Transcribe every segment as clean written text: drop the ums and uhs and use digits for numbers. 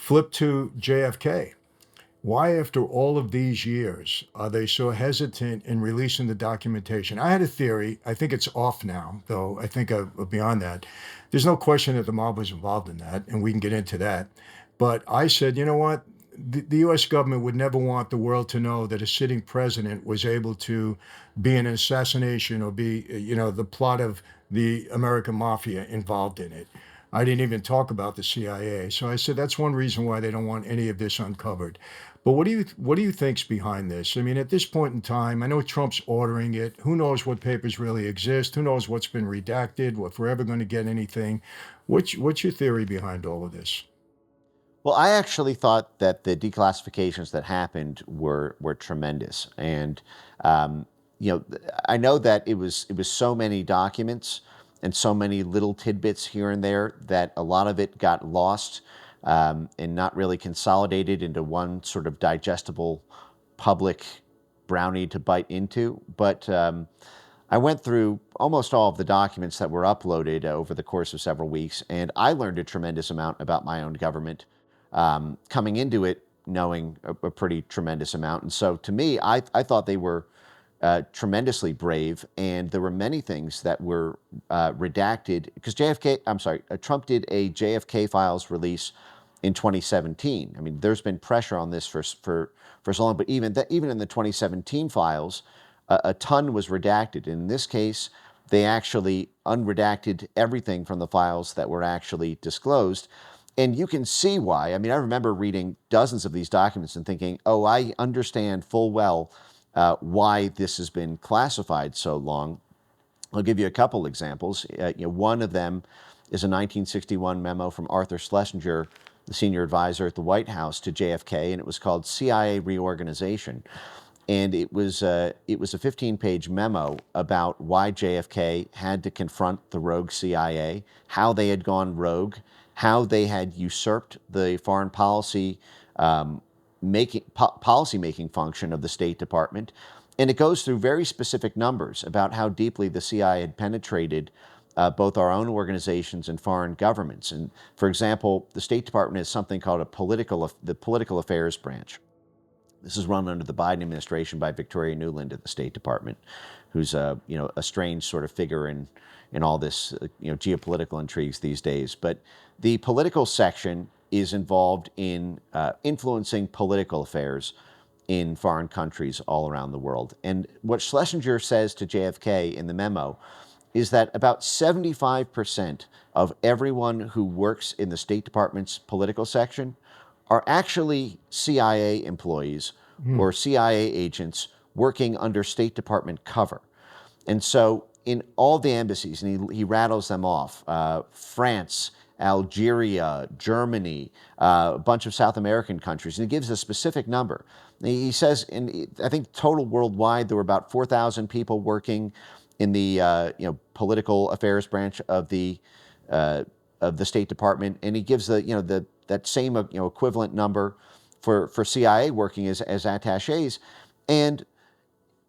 Flip to JFK. Why, after all of these years, are they so hesitant in releasing the documentation? I had a theory. I think it's off now, though. I think beyond that, there's no question that the mob was involved in that, and we can get into that. But I said, you know what? The U.S. government would never want the world to know that a sitting president was able to be in an assassination or be, the plot of the American mafia involved in it. I didn't even talk about the CIA. So I said that's one reason why they don't want any of this uncovered. But what do you think's behind this? I mean, at this point in time, I know Trump's ordering it. Who knows what papers really exist? Who knows what's been redacted? If we're ever going to get anything? What's your theory behind all of this? Well, I actually thought that the declassifications that happened were tremendous, and um, I know that it was so many documents and so many little tidbits here and there that a lot of it got lost and not really consolidated into one sort of digestible public brownie to bite into. But I went through almost all of the documents that were uploaded over the course of several weeks, and I learned a tremendous amount about my own government coming into it knowing a pretty tremendous amount. And so to me, I thought they were tremendously brave, and there were many things that were redacted because Trump did a JFK files release in 2017. I mean, there's been pressure on this for so long, but even in the 2017 files, a ton was redacted. In this case, they actually unredacted everything from the files that were actually disclosed. And you can see why. I mean, I remember reading dozens of these documents and thinking, oh, I understand full well why this has been classified so long. I'll give you a couple examples. One of them is a 1961 memo from Arthur Schlesinger, the senior advisor at the White House, to JFK, and it was called CIA Reorganization. And it was a 15-page memo about why JFK had to confront the rogue CIA, how they had gone rogue, how they had usurped the foreign policy policy-making function of the State Department. And it goes through very specific numbers about how deeply the CIA had penetrated both our own organizations and foreign governments. And for example, the State Department has something called the Political Affairs Branch. This is run under the Biden administration by Victoria Nuland at the State Department, who's a strange sort of figure in all this geopolitical intrigues these days. But the political section is involved in influencing political affairs in foreign countries all around the world. And what Schlesinger says to JFK in the memo is that about 75% of everyone who works in the State Department's political section are actually CIA employees Hmm. or CIA agents working under State Department cover. And so in all the embassies, and he rattles them off, France, Algeria, Germany, a bunch of South American countries, and he gives a specific number. He says, I think total worldwide, there were about 4,000 people working in the political affairs branch of the State Department, and he gives that same equivalent number for CIA working as attachés, and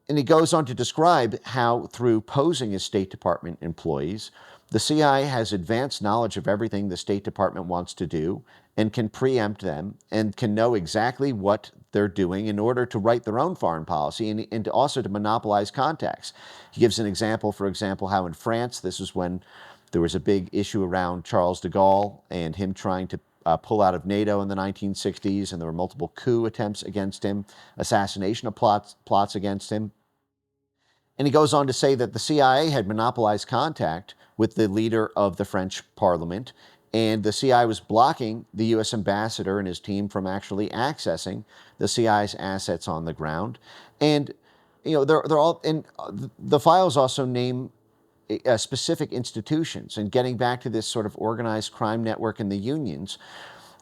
he goes on to describe how through posing as State Department employees, the CIA has advanced knowledge of everything the State Department wants to do and can preempt them and can know exactly what they're doing in order to write their own foreign policy and also to monopolize contacts. He gives an example, for example, how in France, this is when there was a big issue around Charles de Gaulle and him trying to pull out of NATO in the 1960s, and there were multiple coup attempts against him, assassination plots against him. And he goes on to say that the CIA had monopolized contact with the leader of the French Parliament, and the CIA was blocking the U.S. ambassador and his team from actually accessing the CIA's assets on the ground. And they're all, and the files also name specific institutions. And getting back to this sort of organized crime network in the unions,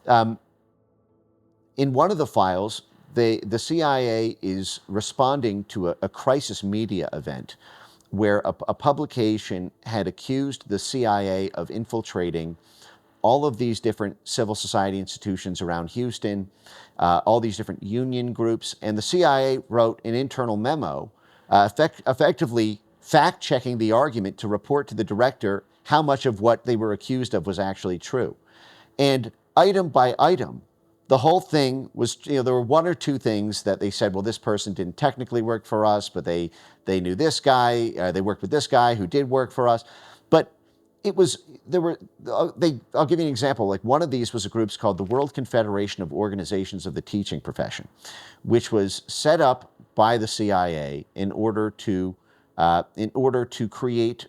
in one of the files, the CIA is responding to a crisis media event where a publication had accused the CIA of infiltrating all of these different civil society institutions around Houston, all these different union groups, and the CIA wrote an internal memo effectively fact-checking the argument to report to the director how much of what they were accused of was actually true. And item by item, the whole thing was, there were one or two things that they said, well, this person didn't technically work for us, but they knew this guy, they worked with this guy who did work for us. But it was, there were, I'll give you an example. Like one of these was a group called the World Confederation of Organizations of the Teaching Profession, which was set up by the CIA in order to create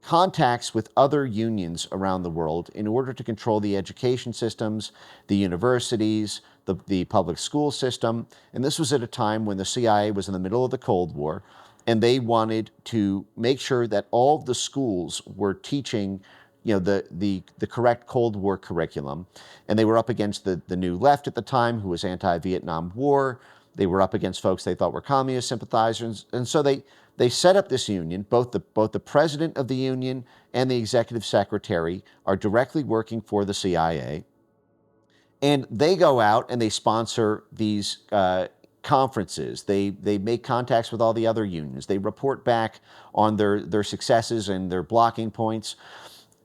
contacts with other unions around the world in order to control the education systems, the universities, the public school system. And this was at a time when the CIA was in the middle of the Cold War, and they wanted to make sure that all of the schools were teaching the correct Cold War curriculum. And they were up against the New Left at the time, who was anti-Vietnam War. They were up against folks they thought were communist sympathizers. And so they set up this union. Both the president of the union and the executive secretary are directly working for the CIA. And they go out and they sponsor these conferences. They make contacts with all the other unions. They report back on their successes and their blocking points.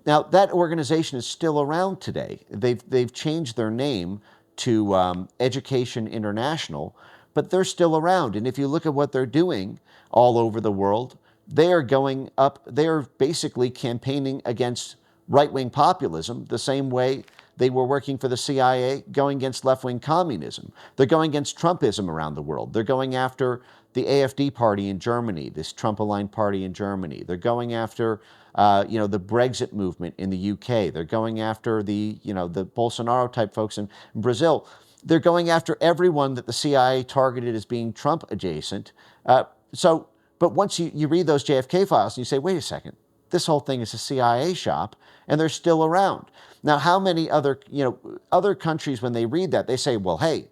Now, that organization is still around today. They've changed their name to Education International, but they're still around. And if you look at what they're doing all over the world, they are going up, they are basically campaigning against right-wing populism the same way they were working for the CIA, going against left-wing communism. They're going against Trumpism around the world. They're going after the AfD party in Germany, this Trump-aligned party in Germany. They're going after the Brexit movement in the UK. They're going after the Bolsonaro-type folks in Brazil. They're going after everyone that the CIA targeted as being Trump adjacent. But once you read those JFK files and you say, wait a second, this whole thing is a CIA shop, and they're still around. Now, how many other countries, when they read that, they say, well, hey,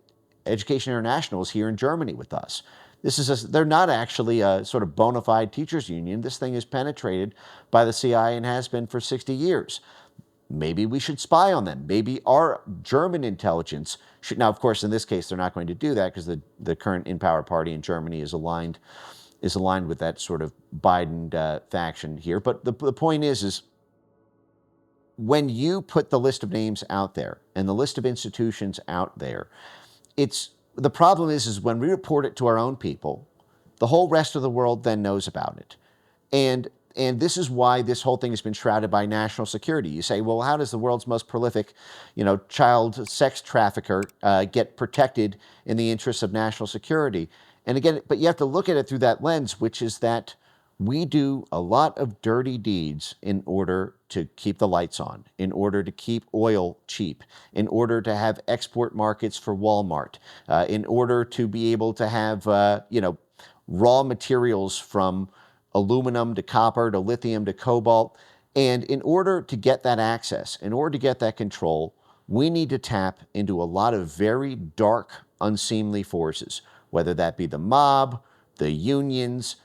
Education International is here in Germany with us. They're not actually a sort of bona fide teachers union. This thing is penetrated by the CIA and has been for 60 years. Maybe we should spy on them. Maybe our German intelligence should. Now, of course, in this case, they're not going to do that because the current in power party in Germany is aligned with that sort of Biden faction here. But the point is when you put the list of names out there and the list of institutions out there, the problem is when we report it to our own people, the whole rest of the world then knows about it. And this is why this whole thing has been shrouded by national security. You say, well, how does the world's most prolific, child sex trafficker get protected in the interests of national security? And again, but you have to look at it through that lens, which is that we do a lot of dirty deeds in order to keep the lights on, in order to keep oil cheap, in order to have export markets for Walmart, in order to be able to have, raw materials from aluminum to copper to lithium to cobalt. And in order to get that access, in order to get that control, we need to tap into a lot of very dark, unseemly forces, whether that be the mob, the unions,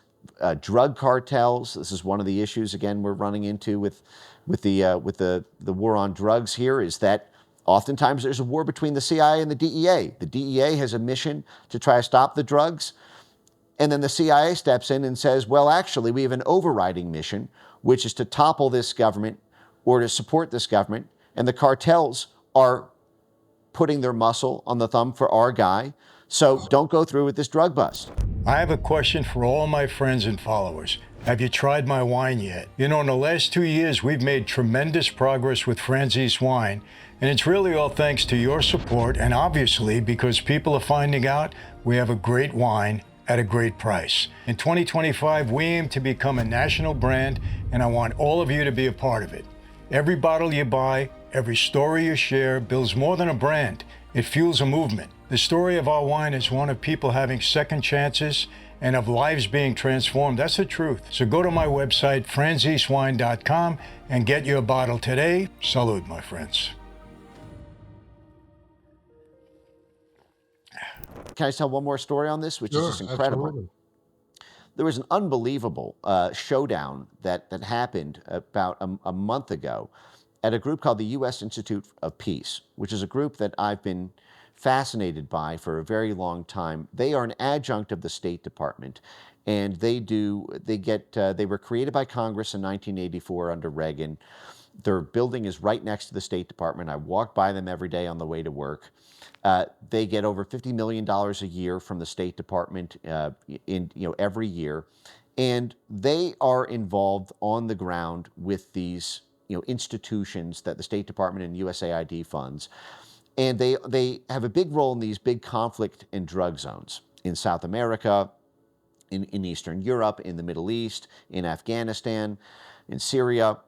drug cartels. This is one of the issues, again, we're running into with the war on drugs here, is that oftentimes there's a war between the CIA and the DEA. The DEA has a mission to try to stop the drugs, and then the CIA steps in and says, well, actually, we have an overriding mission, which is to topple this government or to support this government, and the cartels are putting their muscle on the thumb for our guy, so don't go through with this drug bust. I have a question for all my friends and followers. Have you tried my wine yet? In the last 2 years, we've made tremendous progress with Franzese wine, and it's really all thanks to your support, and obviously because people are finding out we have a great wine at a great price. In 2025, we aim to become a national brand, and I want all of you to be a part of it. Every bottle you buy, every story you share builds more than a brand. It fuels a movement. The story of our wine is one of people having second chances and of lives being transformed. That's the truth. So go to my website, franzesewine.com, and get your bottle today. Salud, my friends. Can I tell one more story on this, which is just incredible? Absolutely. There was an unbelievable showdown that happened about a month ago at a group called the U.S. Institute of Peace, which is a group that I've been fascinated by for a very long time. They are an adjunct of the State Department, and they were created by Congress in 1984 under Reagan. Their building is right next to the State Department. I walk by them every day on the way to work. They get over $50 million a year from the State Department every year. And they are involved on the ground with these institutions that the State Department and USAID funds. And they have a big role in these big conflict and drug zones in South America, in Eastern Europe, in the Middle East, in Afghanistan, in Syria.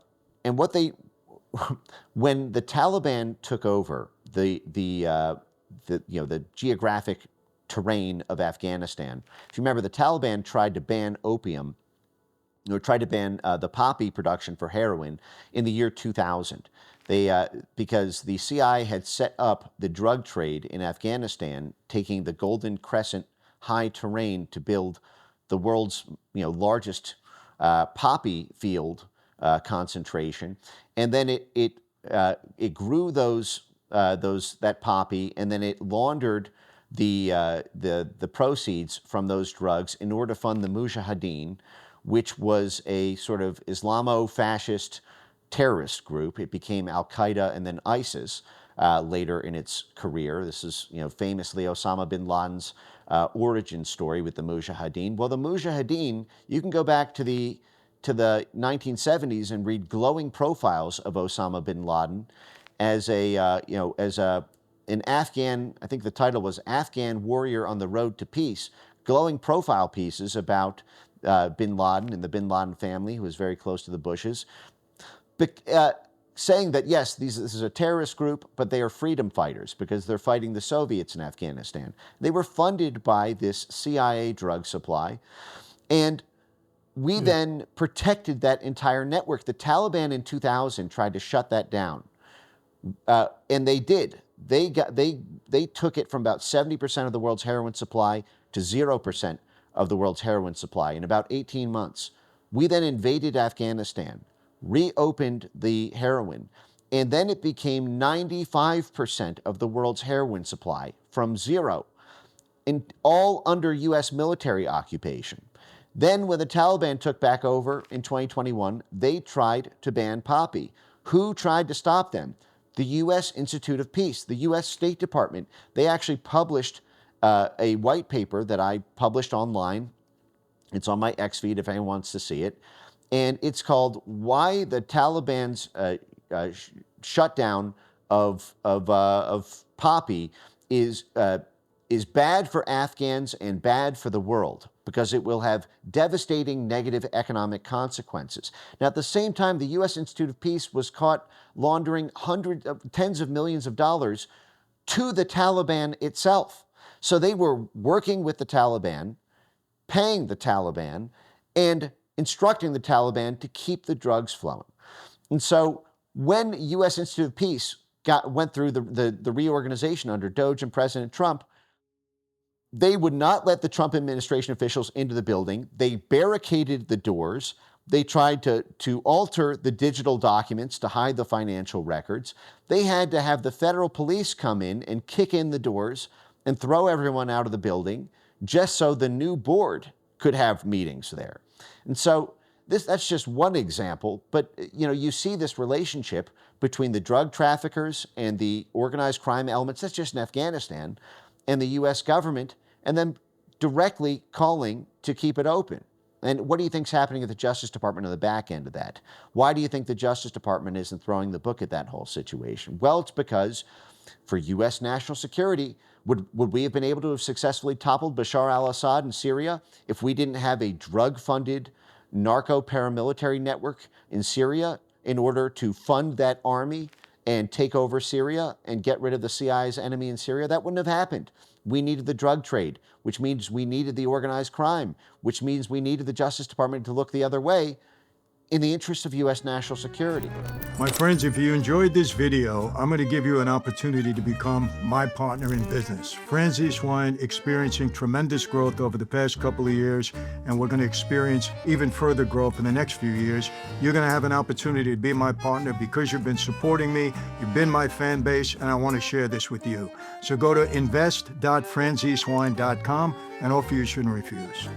And when the Taliban took over the geographic terrain of Afghanistan, if you remember, the Taliban tried to ban opium, or tried to ban the poppy production for heroin in the year 2000. Because the CIA had set up the drug trade in Afghanistan, taking the Golden Crescent high terrain to build the world's largest poppy field concentration, and then it grew that poppy, and then it laundered the proceeds from those drugs in order to fund the Mujahideen, which was a sort of Islamo-fascist terrorist group. It became Al-Qaeda and then ISIS later in its career. This is famously Osama bin Laden's origin story with the Mujahideen. Well, the Mujahideen, you can go back to the 1970s and read glowing profiles of Osama bin Laden as an Afghan. I think the title was Afghan Warrior on the Road to Peace. Glowing profile pieces about bin Laden and the bin Laden family, who was very close to the Bushes, saying that, yes, this is a terrorist group, but they are freedom fighters because they're fighting the Soviets in Afghanistan. They were funded by this CIA drug supply, and we then protected that entire network. The Taliban in 2000 tried to shut that down, and they did. They took it from about 70% of the world's heroin supply to 0% of the world's heroin supply in about 18 months. We then invaded Afghanistan, reopened the heroin, and then it became 95% of the world's heroin supply from zero, and all under U.S. military occupation. Then when the Taliban took back over in 2021, they tried to ban poppy. Who tried to stop them? The U.S. Institute of Peace, the U.S. State Department. They actually published a white paper that I published online. It's on my X feed if anyone wants to see it. And it's called "Why the Taliban's Shutdown of Poppy is bad for Afghans and bad for the world, because it will have devastating negative economic consequences." Now, at the same time, the U.S. Institute of Peace was caught laundering tens of millions of dollars to the Taliban itself. So they were working with the Taliban, paying the Taliban, and instructing the Taliban to keep the drugs flowing. And so when U.S. Institute of Peace went through the reorganization under Doge and President Trump, they would not let the Trump administration officials into the building. They barricaded the doors. They tried to alter the digital documents to hide the financial records. They had to have the federal police come in and kick in the doors and throw everyone out of the building just so the new board could have meetings there. And so that's just one example, but you see this relationship between the drug traffickers and the organized crime elements, that's just in Afghanistan, and the U.S. government, and then directly calling to keep it open. And what do you think's happening at the Justice Department on the back end of that? Why do you think the Justice Department isn't throwing the book at that whole situation? Well, it's because for U.S. national security, would we have been able to have successfully toppled Bashar al-Assad in Syria if we didn't have a drug-funded narco-paramilitary network in Syria in order to fund that army and take over Syria and get rid of the CIA's enemy in Syria? That wouldn't have happened. We needed the drug trade, which means we needed the organized crime, which means we needed the Justice Department to look the other way in the interest of U.S. national security. My friends, if you enjoyed this video, I'm going to give you an opportunity to become my partner in business. Franzese Wine experiencing tremendous growth over the past couple of years, and we're going to experience even further growth in the next few years. You're going to have an opportunity to be my partner because you've been supporting me, you've been my fan base, and I want to share this with you. So go to invest.franzesewine.com, and offer you shouldn't refuse.